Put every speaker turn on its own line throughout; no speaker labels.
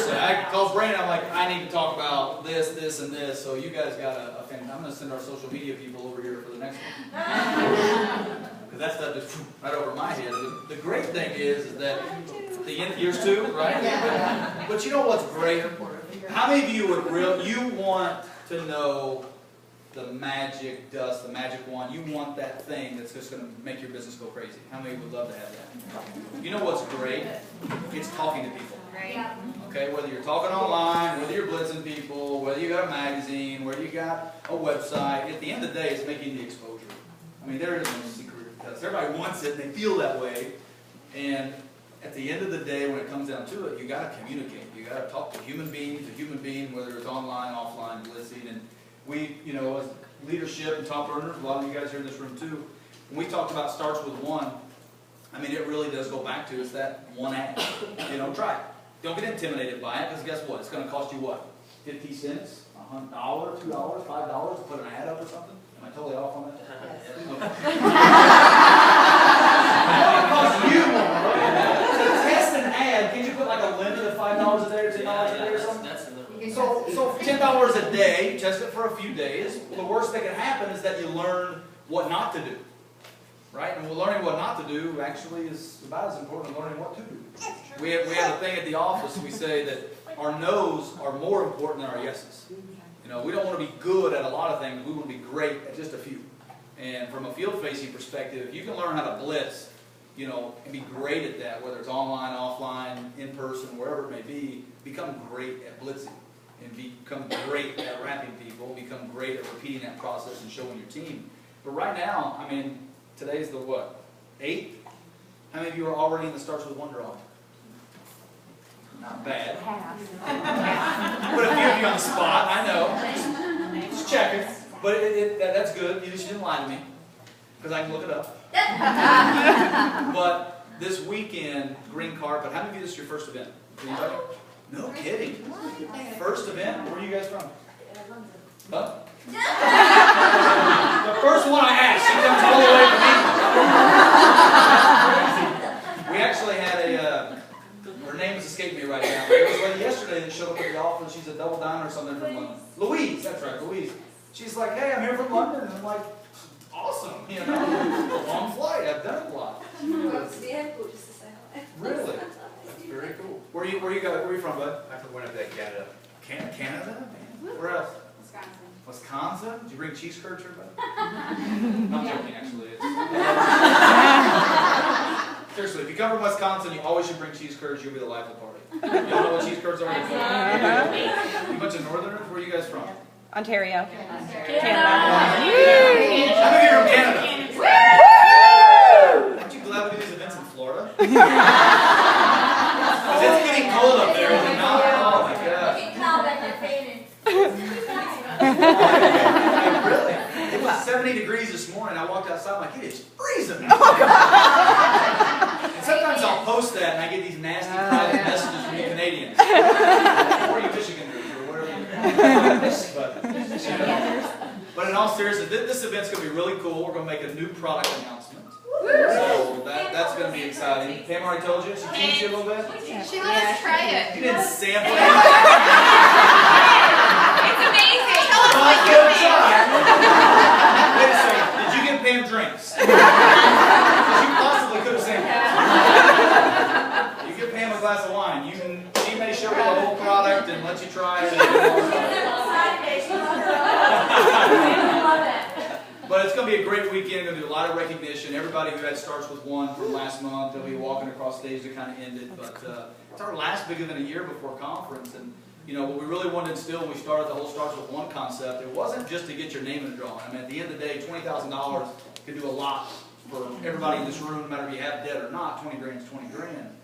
seriously, I called Brandon. I'm like, I need to talk about this, this, and this. So you guys got a fan. I'm going to send our social media people over here for the next one. Because that stuff is right over my head. The great thing is that the end of years too, right? Yeah. But you know what's great? How many of you would you want to know the magic dust, the magic wand? You want that thing that's just going to make your business go crazy. How many would love to have that? You know what's great? It's talking to people. Okay, whether you're talking online, whether you're blitzing people, whether you got a magazine, whether you got a website, at the end of the day, it's making the exposure. I mean, there is no secret because everybody wants it and they feel that way. And at the end of the day, when it comes down to it, you got to communicate. You got to talk to human being, whether it's online, offline, blitzing. And we, you know, as leadership and top earners, a lot of you guys here in this room too, when we talked about starts with one, I mean, it really does go back to it's that one ad. You know, try it. Don't get intimidated by it, because guess what? It's going to cost you what? 50 cents? $1, $2, $5 to put an ad up or something? Am I totally off on that? It costs you more, right? To test an ad, can you put like a limit of $5 a day or $10 a day or something? So $10 a day, test it for a few days. Well, the worst that can happen is that you learn what not to do. Right? And learning what not to do actually is about as important as learning what to do. We have a thing at the office, we say that our no's are more important than our yeses. You know, we don't want to be good at a lot of things, we want to be great at just a few. And from a field-facing perspective, if you can learn how to blitz, you know, and be great at that, whether it's online, offline, in person, wherever it may be, become great at blitzing. And become great at wrapping people, become great at repeating that process and showing your team. But right now, I mean, today's the what? 8th? How many of you are already in the Starts With One drawing? Not bad. Put a few of you on the spot, I know. Just checking. But that's good. You just didn't lie to me. Because I can look it up. But this weekend, green carpet. How many of you, this is your first event? Anybody? No kidding. First event? Where are you guys from? Huh? The first one I asked, she comes all the way from me. We actually had her name is escaping me right now. There was a lady yesterday that showed up at the office. She's a double downer or something from London. Louise, that's right, Louise. She's like, hey, I'm here from London. And I'm like, awesome. You know, long flight. I've done it a lot. Really? That's very cool. Where are you from, bud?
I'm from Winnipeg, Canada.
Canada? Man. Where else? Wisconsin? Did you bring cheese curds here, bud? I'm joking, actually. Seriously, if you come from Wisconsin, you always should bring cheese curds. You'll be the life of the party. Y'all know what cheese curds are? You bunch of northerners? Where are you guys from?
Ontario.
Canada. How many of you are from Canada? Aren't you glad we do these events in Florida? Because it's getting cold up there, is it not? Oh my gosh.
You can tell that they're fading.
Really? It was 70 degrees this morning. I walked outside, I'm like, it is freezing. And sometimes I'll post that and I get these nasty private messages from you Canadians. Or you Michiganders or whatever. But in all seriousness, this event's going to be really cool. We're going to make a new product announcement. So that's going to be exciting. Pam already told you? She teased you a little bit?
She let us try it.
You didn't sample it?
It's amazing. Tell us
Well,
what you think.
Wait a second. Did you give Pam drinks? Because you possibly could have sampled. You give Pam a glass of wine. She may show you the whole product and let you try it. But it's going to be a great weekend. Going to do a lot of recognition. Everybody who had Starts With One from last month, they'll be walking across stage to kind of end it. But it's our last big event of the year before conference. And you know, what we really wanted to instill when we started the whole Starts With One concept, it wasn't just to get your name in the drawing. I mean, at the end of the day, $20,000 can do a lot for everybody in this room, no matter if you have debt or not. 20 grand is 20 grand.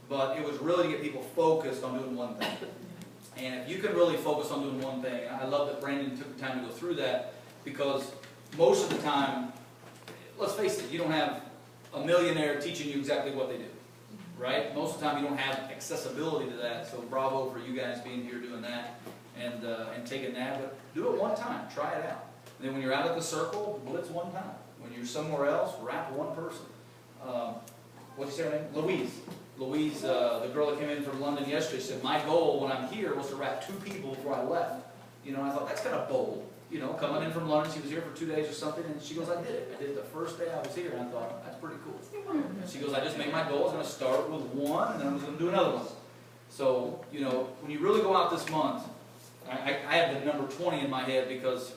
But it was really to get people focused on doing one thing. And if you can really focus on doing one thing, I love that Brandon took the time to go through that, because most of the time, let's face it, you don't have a millionaire teaching you exactly what they do. Right? Most of the time you don't have accessibility to that, so bravo for you guys being here doing that and taking that. But do it one time, try it out. And then when you're out at the circle, blitz one time. When you're somewhere else, wrap one person. What'd you say her name? Louise. Louise, the girl that came in from London yesterday, said, my goal when I'm here was to wrap 2 people before I left. You know, and I thought, that's kind of bold. You know, coming in from London, she was here for 2 days or something, and she goes, I did it. I did it the first day I was here, and I thought, that's pretty cool. And she goes, I just made my goal. I was going to start with 1, and then I was going to do another one. So, you know, when you really go out this month, I had the number 20 in my head because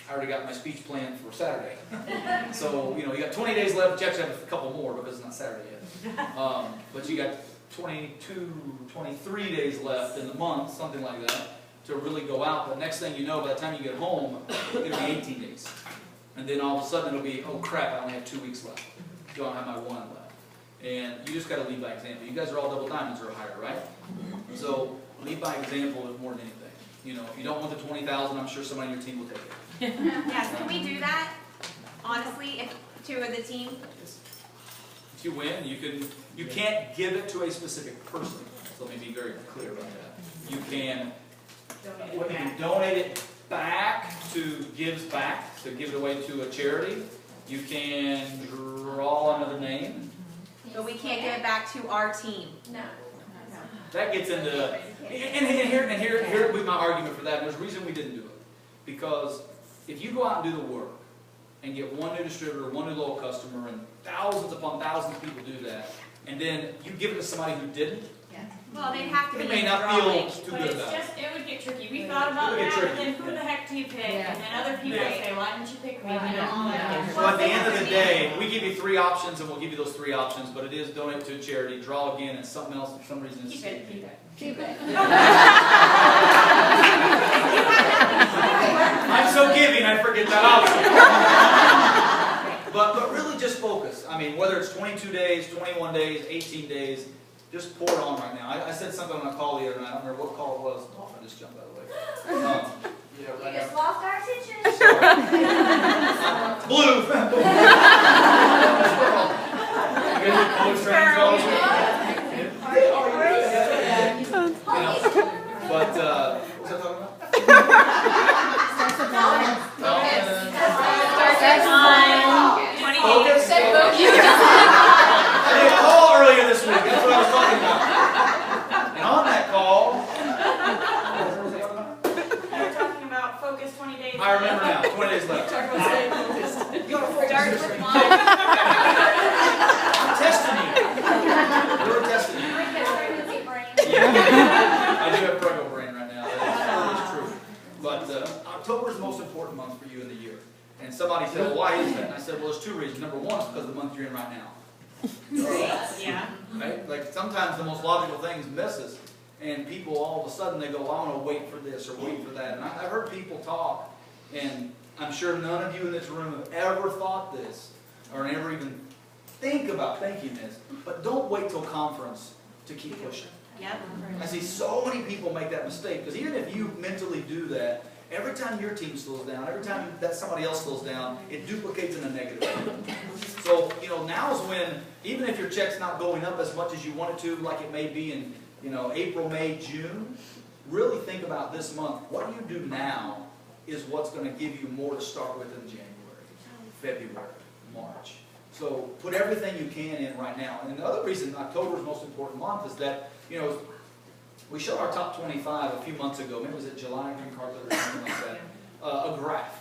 I already got my speech planned for Saturday. So, you know, you got 20 days left. You actually have a couple more because it's not Saturday yet. But you got 22, 23 days left in the month, something like that, to really go out. But next thing you know, by the time you get home, it'll be 18 days. And then all of a sudden it'll be, oh crap, I only have 2 weeks left. I don't have my 1 left. And you just got to lead by example. You guys are all double diamonds or higher, right? So lead by example is more than anything. You know, if you don't want the 20,000, I'm sure somebody on your team will take it.
Yes, can we do that? Honestly, if 2 of the team?
If you win, you can't give it to a specific person. So let me be very clear about that. You can donate it back to Gives Back, so give it away to a charity. You can draw another name.
But we can't give it back to our team.
No.
That gets into, and here would be my argument for that. And there's a reason we didn't do it. Because if you go out and do the work and get 1 new distributor, 1 new local customer, and thousands upon thousands of people do that, and then you give it to somebody who didn't,
Well, they'd have to be
it may not
drawing.
feel too
But
good
it's
about it.
just, it would get tricky. We thought about
It would get
that, but
tricky.
then who the heck do you pick?
Yeah.
And then other people
Yeah.
say, why didn't you pick me?
Well,
And all
yeah.
that.
So at the end of the day, we give you 3 options, and we'll give you those 3 options, but it is donate to a charity, draw again, and something else for some reason.
Keep it, keep it.
Keep it.
I'm so giving, I forget that option. But really just focus. I mean, whether it's 22 days, 21 days, 18 days, just pour it on right now. I said something on a call the other night. I don't remember what call it was. Oh, I just jumped, by the way. Yeah,
You
right
just
now.
lost our attention.
Blue! You guys get color strands all the time? But, what was I talking about? Focus. I did a call earlier this week. That's what I was talking about. And on that call, what was I talking about?
You were talking about focus 20 days.
I remember now. 20 days left.
Talk about staying focused.
You gotta focus.
Start with 1.
I'm testing you. We're testing you.
Pregnancy brain.
I do have prego brain right now. That is true. But October is the most important month for you in the year. And somebody said, well, why is that? And I said, well, there's 2 reasons. Number 1 is because of the month you're in right now.
Yeah.
Right? Like sometimes the most logical things miss us. And people all of a sudden they go, well, I want to wait for this or wait for that. And I've heard people talk, and I'm sure none of you in this room have ever thought this or ever even think about thinking this. But don't wait till conference to keep pushing.
Yep.
I see so many people make that mistake, because even if you mentally do that, every time your team slows down, every time that somebody else slows down, it duplicates in a negative way. So, you know, now is when, even if your check's not going up as much as you want it to, like it may be in, you know, April, May, June, really think about this month. What you do now is what's going to give you more to start with in January, February, March. So put everything you can in right now. And the other reason October is the most important month is that, you know, we showed our top 25 a few months ago. Maybe it was at July Green Carpet or something like that. A graph.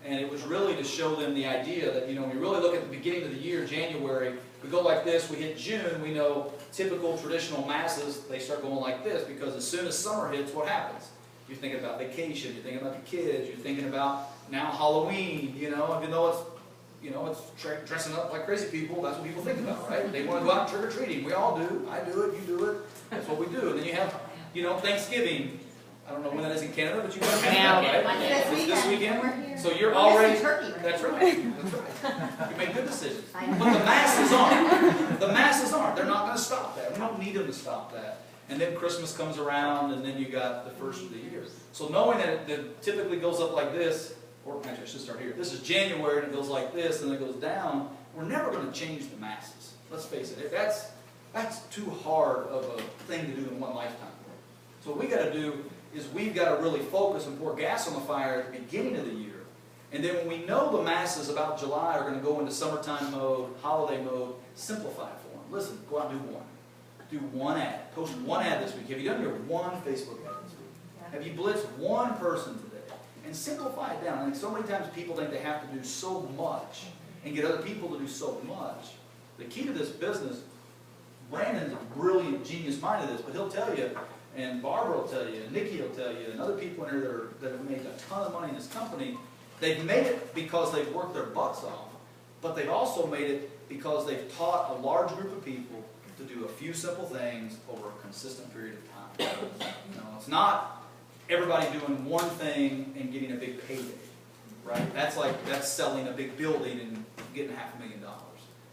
And it was really to show them the idea that, you know, when we really look at the beginning of the year, January, we go like this, we hit June, we know typical traditional masses, they start going like this, because as soon as summer hits, what happens? You're thinking about vacation, you're thinking about the kids, you're thinking about now Halloween, you know, even though it's dressing up like crazy people, that's what people think about, right? They want to go out trick-or-treating. We all do. I do it, you do it. That's what we do. And then you have, you know, Thanksgiving. I don't know when that is in Canada, but you got Canada, right? It's this weekend. So you're already, that's right. That's right. You make good decisions. But the masses aren't. The masses aren't. They're not going to stop that. We don't need them to stop that. And then Christmas comes around, and then you got the first of the year. So knowing that it typically goes up like this, or actually I should start here. This is January, and it goes like this, and it goes down. We're never going to change the masses. Let's face it. That's too hard of a thing to do in one lifetime. So what we got to do is we've got to really focus and pour gas on the fire at the beginning of the year. And then when we know the masses about July are going to go into summertime mode, holiday mode, simplify it for them. Listen, go out and do 1. do one ad. Post one ad this week. Have you done your one Facebook ad this week? Have you blitzed one person today? And simplify it down. I think so many times people think they have to do so much and get other people to do so much. The key to this business, Brandon's a brilliant genius mind of this, but he'll tell you, and Barbara will tell you, and Nikki will tell you, and other people in here that have made a ton of money in this company, they've made it because they've worked their butts off, but they've also made it because they've taught a large group of people to do a few simple things over a consistent period of time. You know, it's not everybody doing one thing and getting a big payday, right? That's selling a big building and getting $500,000.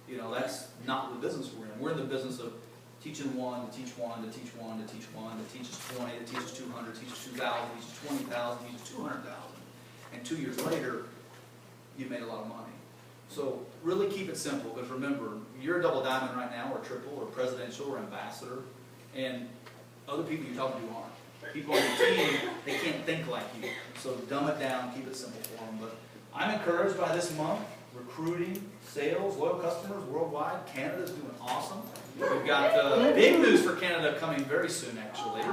You know, that's not the business we're in. We're in the business of teaching one, to teach one, to teach one, to teach one, to teach us 20, to teach us 200, to teach us 2,000, to teach us 20,000, to teach us 200,000. And 2 years later, you've made a lot of money. So really keep it simple, because remember, you're a double diamond right now, or triple, or presidential, or ambassador, and other people you're talking to aren't. People on your team, they can't think like you. So dumb it down, keep it simple for them. But I'm encouraged by this month. Recruiting, sales, loyal customers worldwide. Canada's doing awesome. We've got big news for Canada coming very soon, actually. You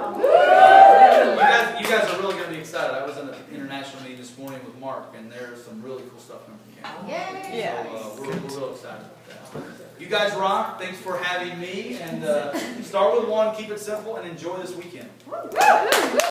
guys are really going to be excited. I was in an international meeting this morning with Mark, and there's some really cool stuff coming from Canada.
Yay!
So we're real excited about that. You guys rock. Thanks for having me. And start with one, keep it simple, and enjoy this weekend.